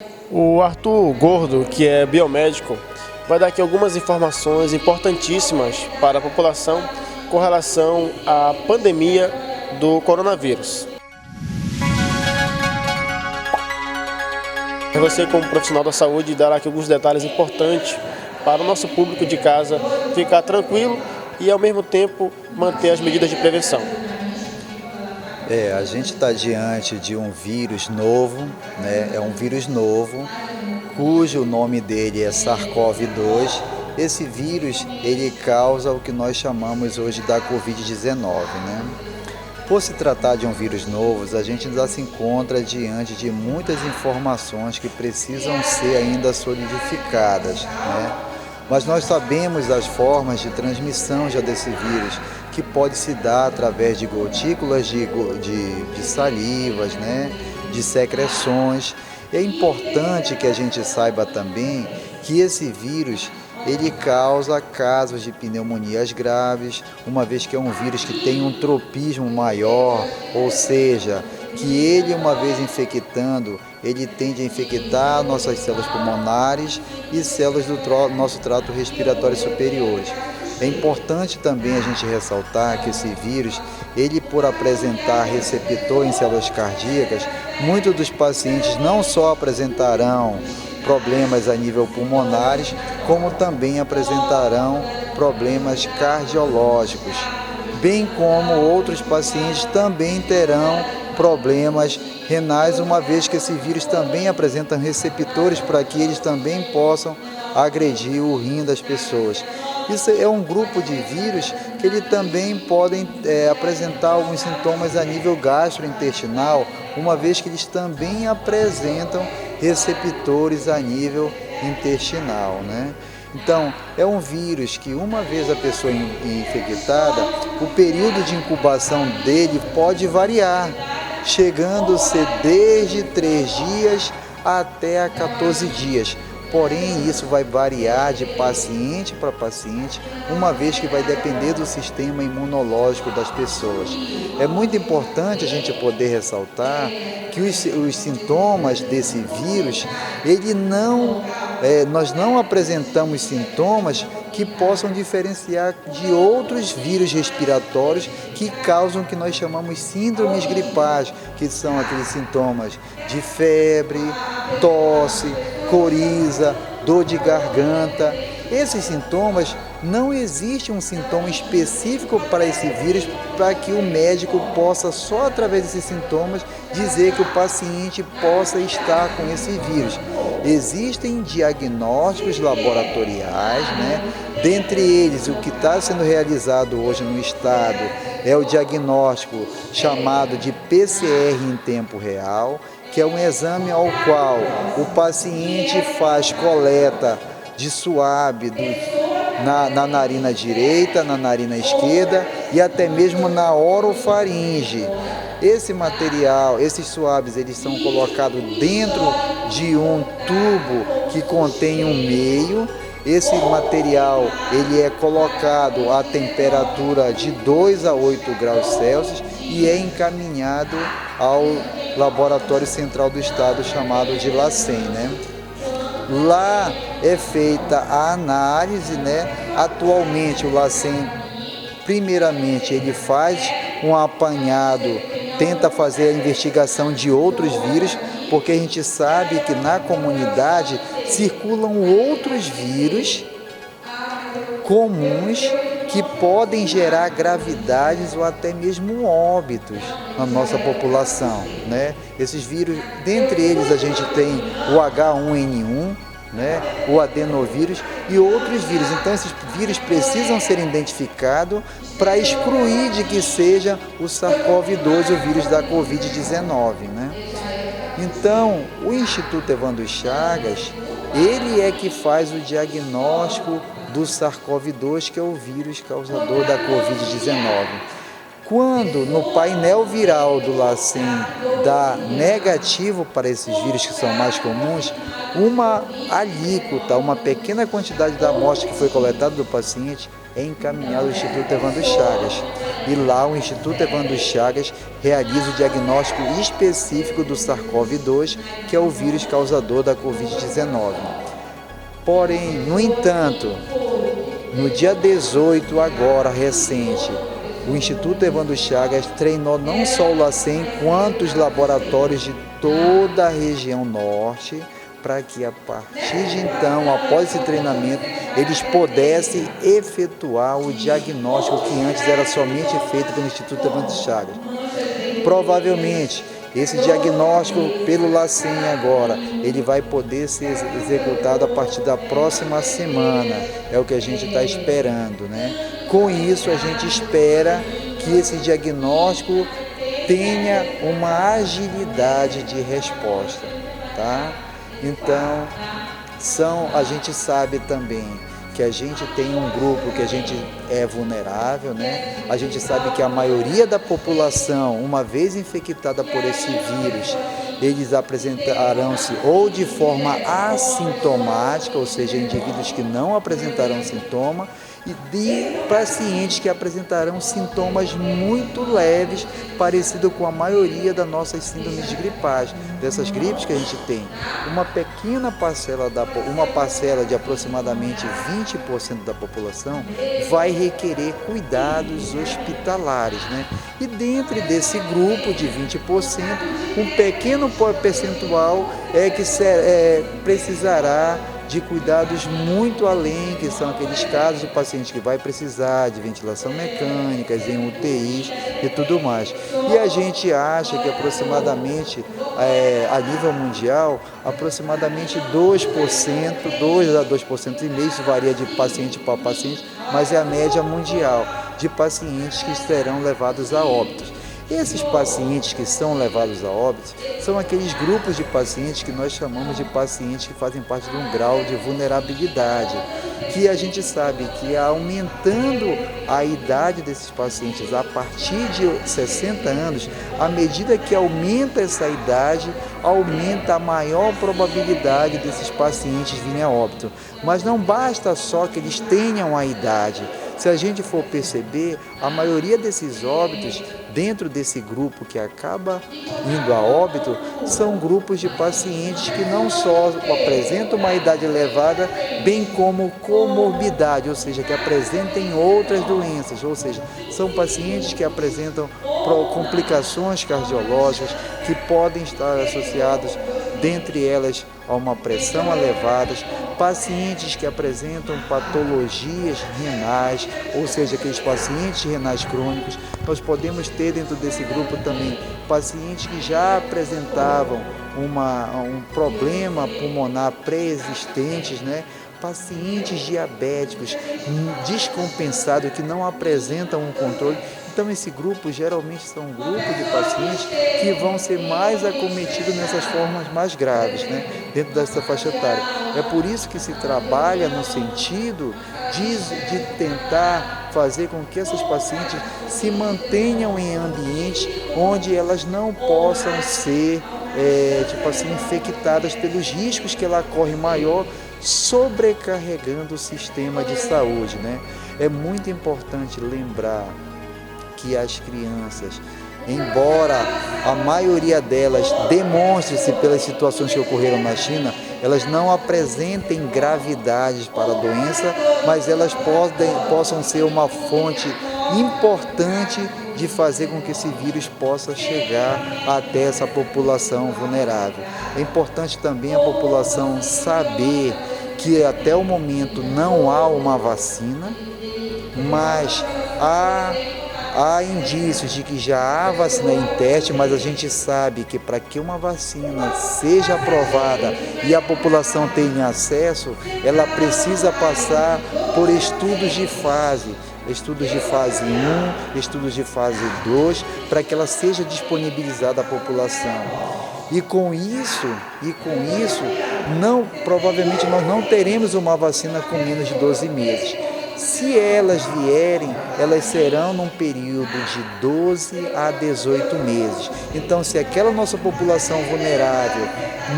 O Arthur Gordo, que é biomédico, vai dar aqui algumas informações importantíssimas para a população com relação à pandemia do coronavírus. Você, como profissional da saúde, dará aqui alguns detalhes importantes para o nosso público de casa ficar tranquilo e, ao mesmo tempo, manter as medidas de prevenção. A gente está diante de um vírus novo, né? É um vírus novo, cujo nome dele é SARS-CoV-2. Esse vírus, ele causa o que nós chamamos hoje da Covid-19, né? Por se tratar de um vírus novo, a gente ainda se encontra diante de muitas informações que precisam ser ainda solidificadas, né? Mas nós sabemos as formas de transmissão já desse vírus, que pode se dar através de gotículas de salivas, né? De secreções. É importante que a gente saiba também que esse vírus ele causa casos de pneumonias graves, uma vez que é um vírus que tem um tropismo maior, ou seja, que ele, uma vez infectando, ele tende a infectar nossas células pulmonares e células do nosso trato respiratório superiores. É importante também a gente ressaltar que esse vírus, ele por apresentar receptor em células cardíacas, muitos dos pacientes não só apresentarão problemas a nível pulmonares, como também apresentarão problemas cardiológicos, bem como outros pacientes também terão problemas renais, uma vez que esse vírus também apresenta receptores para que eles também possam agredir o rim das pessoas. Isso é um grupo de vírus que ele também podem apresentar alguns sintomas a nível gastrointestinal, uma vez que eles também apresentam receptores a nível intestinal, né? Então, é um vírus que uma vez a pessoa infectada, o período de incubação dele pode variar, chegando a ser desde 3 dias até a 14 dias. Porém, isso vai variar de paciente para paciente, uma vez que vai depender do sistema imunológico das pessoas. É muito importante a gente poder ressaltar que os sintomas desse vírus, nós não apresentamos sintomas que possam diferenciar de outros vírus respiratórios que causam o que nós chamamos síndromes gripais, que são aqueles sintomas de febre, tosse, coriza, dor de garganta. Esses sintomas, não existe um sintoma específico para esse vírus para que o médico possa, só através desses sintomas, dizer que o paciente possa estar com esse vírus. Existem diagnósticos laboratoriais, né? Dentre eles, o que está sendo realizado hoje no estado é o diagnóstico chamado de PCR em tempo real, que é um exame ao qual o paciente faz coleta de suave na narina direita, na narina esquerda e até mesmo na orofaringe. Esse material, esses suaves, eles são colocados dentro de um tubo que contém um meio. Esse material ele é colocado a temperatura de 2 a 8 graus Celsius e é encaminhado ao Laboratório Central do Estado, chamado de LACEN, né? Lá é feita a análise, né? Atualmente o LACEN, primeiramente, ele faz um apanhado, tenta fazer a investigação de outros vírus, porque a gente sabe que na comunidade circulam outros vírus comuns que podem gerar gravidades ou até mesmo óbitos na nossa população, né? Esses vírus, dentre eles a gente tem o H1N1, né? O adenovírus e outros vírus. Então esses vírus precisam ser identificados para excluir de que seja o SARS-CoV-2, o vírus da Covid-19, né? Então, o Instituto Evandro Chagas, ele é que faz o diagnóstico do SARS-CoV-2, que é o vírus causador da Covid-19. Quando no painel viral do LACEN dá negativo para esses vírus que são mais comuns, uma alíquota, uma pequena quantidade da amostra que foi coletada do paciente é encaminhada ao Instituto Evandro Chagas. e lá o Instituto Evandro Chagas realiza o diagnóstico específico do SARS-CoV-2, que é o vírus causador da Covid-19. Porém, no entanto, no dia 18 agora, recente, o Instituto Evandro Chagas treinou não só o LACEN, quanto os laboratórios de toda a região norte, para que a partir de então, após esse treinamento, eles pudessem efetuar o diagnóstico que antes era somente feito pelo Instituto Evandro Chagas. Provavelmente, esse diagnóstico pelo LACEN agora, ele vai poder ser executado a partir da próxima semana, é o que a gente está esperando, né? Com isso, a gente espera que esse diagnóstico tenha uma agilidade de resposta, tá? Então, a gente sabe também que a gente tem um grupo que a gente é vulnerável, né? A gente sabe que a maioria da população, uma vez infectada por esse vírus, eles apresentarão-se ou de forma assintomática, ou seja, indivíduos que não apresentarão sintoma, e de pacientes que apresentarão sintomas muito leves, parecido com a maioria das nossas síndromes gripais, dessas gripes que a gente tem. Uma pequena parcela, uma parcela de aproximadamente 20% da população vai requerer cuidados hospitalares, né? E dentro desse grupo de 20%, um pequeno percentual é que precisará de cuidados muito além, que são aqueles casos de paciente que vai precisar de ventilação mecânica, em UTIs e tudo mais. E a gente acha que aproximadamente, a nível mundial, aproximadamente 2%, 2 a 2,5%, isso varia de paciente para paciente, mas é a média mundial de pacientes que serão levados a óbitos. Esses pacientes que são levados a óbito são aqueles grupos de pacientes que nós chamamos de pacientes que fazem parte de um grau de vulnerabilidade, que a gente sabe que aumentando a idade desses pacientes a partir de 60 anos, à medida que aumenta essa idade, aumenta a maior probabilidade desses pacientes virem a óbito. Mas não basta só que eles tenham a idade. Se a gente for perceber, a maioria desses óbitos, dentro desse grupo que acaba indo a óbito, são grupos de pacientes que não só apresentam uma idade elevada, bem como comorbidade, ou seja, que apresentem outras doenças, ou seja, são pacientes que apresentam complicações cardiológicas que podem estar associadas, dentre elas, a uma pressão elevada, pacientes que apresentam patologias renais, ou seja, aqueles pacientes renais crônicos. Nós podemos ter dentro desse grupo também pacientes que já apresentavam um problema pulmonar pré-existentes, né? Pacientes diabéticos descompensados que não apresentam um controle. Então, esse grupo geralmente são um grupo de pacientes que vão ser mais acometidos nessas formas mais graves, né, dentro dessa faixa etária. É por isso que se trabalha no sentido de tentar fazer com que essas pacientes se mantenham em ambientes onde elas não possam ser infectadas pelos riscos que ela corre maior, sobrecarregando o sistema de saúde, né? É muito importante lembrar que as crianças, embora a maioria delas demonstre-se pelas situações que ocorreram na China, elas não apresentem gravidades para a doença, mas elas possam ser uma fonte importante de fazer com que esse vírus possa chegar até essa população vulnerável. É importante também a população saber que até o momento não há uma vacina, mas há indícios de que já há vacina em teste, mas a gente sabe que para que uma vacina seja aprovada e a população tenha acesso, ela precisa passar por estudos de fase 1, estudos de fase 2, para que ela seja disponibilizada à população. E com isso, provavelmente nós não teremos uma vacina com menos de 12 meses. Se elas vierem, elas serão num período de 12 a 18 meses. Então, se aquela nossa população vulnerável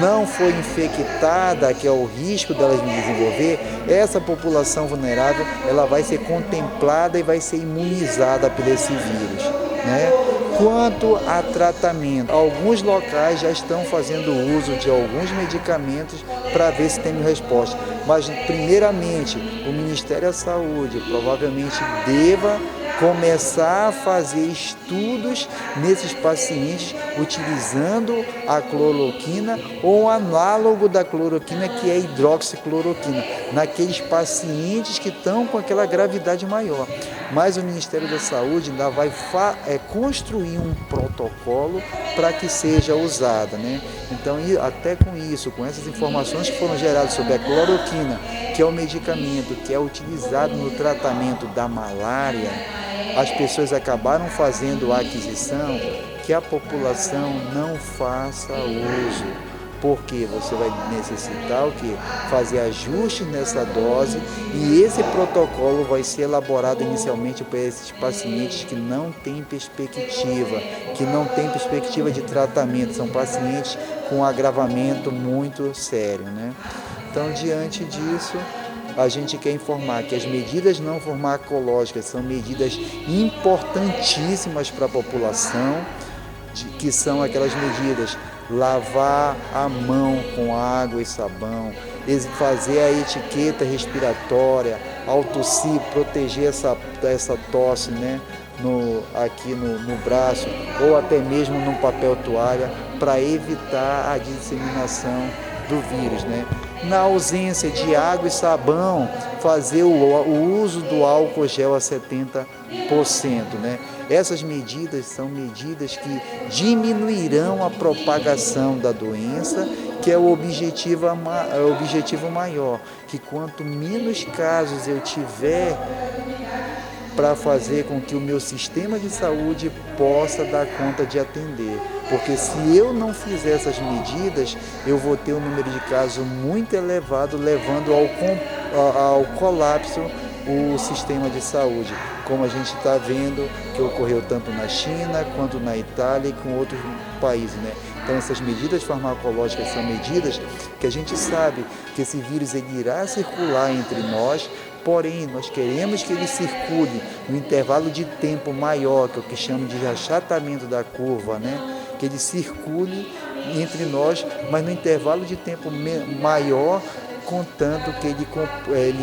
não foi infectada, que é o risco delas me desenvolver, essa população vulnerável ela vai ser contemplada e vai ser imunizada por esse vírus, né? Quanto a tratamento, alguns locais já estão fazendo uso de alguns medicamentos para ver se tem resposta. Mas, primeiramente, o Ministério da Saúde provavelmente deva começar a fazer estudos nesses pacientes utilizando a cloroquina ou um análogo da cloroquina, que é a hidroxicloroquina, naqueles pacientes que estão com aquela gravidade maior. Mas o Ministério da Saúde ainda vai construir um protocolo para que seja usada, né? Então, até com isso, com essas informações que foram geradas sobre a cloroquina, que é o medicamento que é utilizado no tratamento da malária, as pessoas acabaram fazendo a aquisição, que a população não faça uso, porque você vai necessitar o quê? Fazer ajustes nessa dose, e esse protocolo vai ser elaborado inicialmente para esses pacientes que não têm perspectiva de tratamento, são pacientes com agravamento muito sério, né? Então, diante disso, a gente quer informar que as medidas não farmacológicas são medidas importantíssimas para a população, que são aquelas medidas: lavar a mão com água e sabão, fazer a etiqueta respiratória, ao tossir, proteger essa tosse, né, aqui no braço, ou até mesmo no papel toalha, para evitar a disseminação do vírus, né? Na ausência de água e sabão, fazer o uso do álcool gel a 70%, né? Essas medidas são medidas que diminuirão a propagação da doença, que é o objetivo maior, que quanto menos casos eu tiver, para fazer com que o meu sistema de saúde possa dar conta de atender. Porque se eu não fizer essas medidas, eu vou ter um número de casos muito elevado, levando ao colapso o sistema de saúde, como a gente está vendo que ocorreu tanto na China quanto na Itália e com outros países, né? Então, essas medidas farmacológicas são medidas que a gente sabe que esse vírus ele irá circular entre nós, porém, nós queremos que ele circule no intervalo de tempo maior, que é o que chamam de achatamento da curva, né? Que ele circule entre nós, mas no intervalo de tempo maior, contanto que ele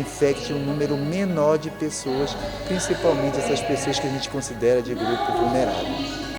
infecte um número menor de pessoas, principalmente essas pessoas que a gente considera de grupo vulnerável.